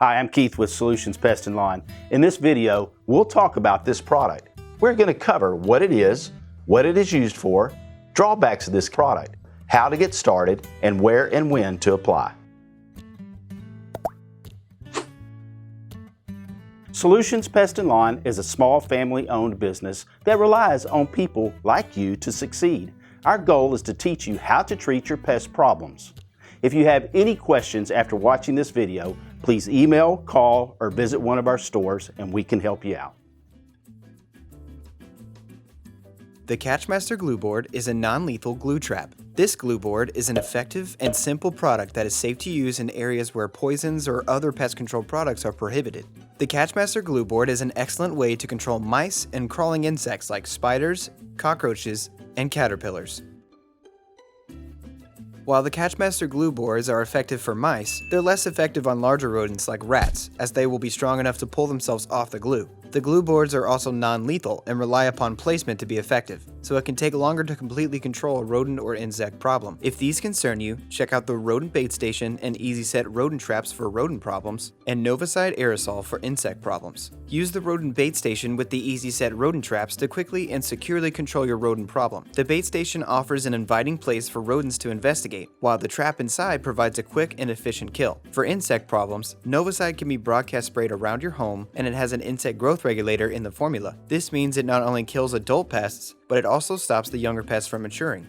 Hi, I'm Keith with Solutions Pest and Lawn. In this video, we'll talk about this product. We're going to cover what it is used for, drawbacks of this product, how to get started, and where and when to apply. Solutions Pest and Lawn is a small family-owned business that relies on people like you to succeed. Our goal is to teach you how to treat your pest problems. If you have any questions after watching this video, please email, call, or visit one of our stores and we can help you out. The Catchmaster Glue Board is a non-lethal glue trap. This glue board is an effective and simple product that is safe to use in areas where poisons or other pest control products are prohibited. The Catchmaster Glue Board is an excellent way to control mice and crawling insects like spiders, cockroaches, and caterpillars. While the Catchmaster glue boards are effective for mice, they're less effective on larger rodents like rats, as they will be strong enough to pull themselves off the glue. The glue boards are also non-lethal and rely upon placement to be effective, so it can take longer to completely control a rodent or insect problem. If these concern you, check out the Rodent Bait Station and Easy Set rodent traps for rodent problems, and Novicide aerosol for insect problems. Use the Rodent Bait Station with the Easy Set rodent traps to quickly and securely control your rodent problem. The bait station offers an inviting place for rodents to investigate, while the trap inside provides a quick and efficient kill. For insect problems, Novicide can be broadcast sprayed around your home, and it has an insect growth regulator in the formula. This means it not only kills adult pests, but it also stops the younger pests from maturing.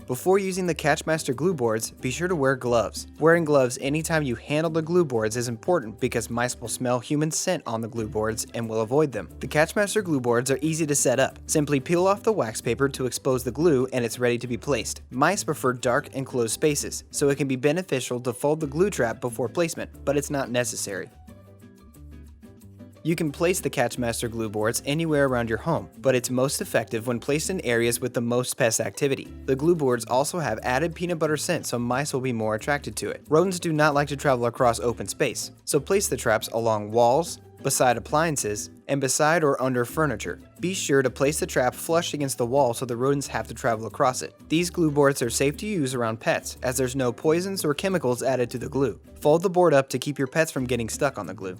Before using the Catchmaster glue boards, be sure to wear gloves. Wearing gloves anytime you handle the glue boards is important because mice will smell human scent on the glue boards and will avoid them. The Catchmaster glue boards are easy to set up. Simply peel off the wax paper to expose the glue and it's ready to be placed. Mice prefer dark and closed spaces, so it can be beneficial to fold the glue trap before placement, but it's not necessary. You can place the Catchmaster glue boards anywhere around your home, but it's most effective when placed in areas with the most pest activity. The glue boards also have added peanut butter scent, so mice will be more attracted to it. Rodents do not like to travel across open space, so place the traps along walls, beside appliances, and beside or under furniture. Be sure to place the trap flush against the wall so the rodents have to travel across it. These glue boards are safe to use around pets, as there's no poisons or chemicals added to the glue. Fold the board up to keep your pets from getting stuck on the glue.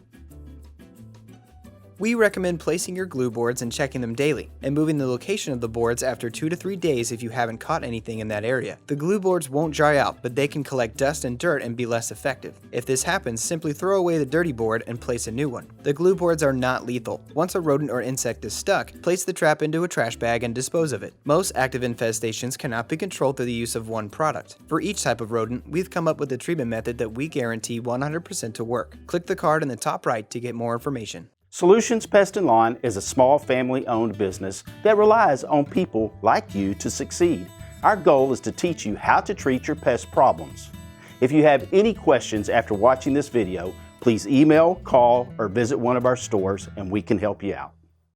We recommend placing your glue boards and checking them daily, and moving the location of the boards after 2 to 3 days if you haven't caught anything in that area. The glue boards won't dry out, but they can collect dust and dirt and be less effective. If this happens, simply throw away the dirty board and place a new one. The glue boards are not lethal. Once a rodent or insect is stuck, place the trap into a trash bag and dispose of it. Most active infestations cannot be controlled through the use of one product. For each type of rodent, we've come up with a treatment method that we guarantee 100% to work. Click the card in the top right to get more information. Solutions Pest and Lawn is a small family-owned business that relies on people like you to succeed. Our goal is to teach you how to treat your pest problems. If you have any questions after watching this video, please email, call, or visit one of our stores and we can help you out.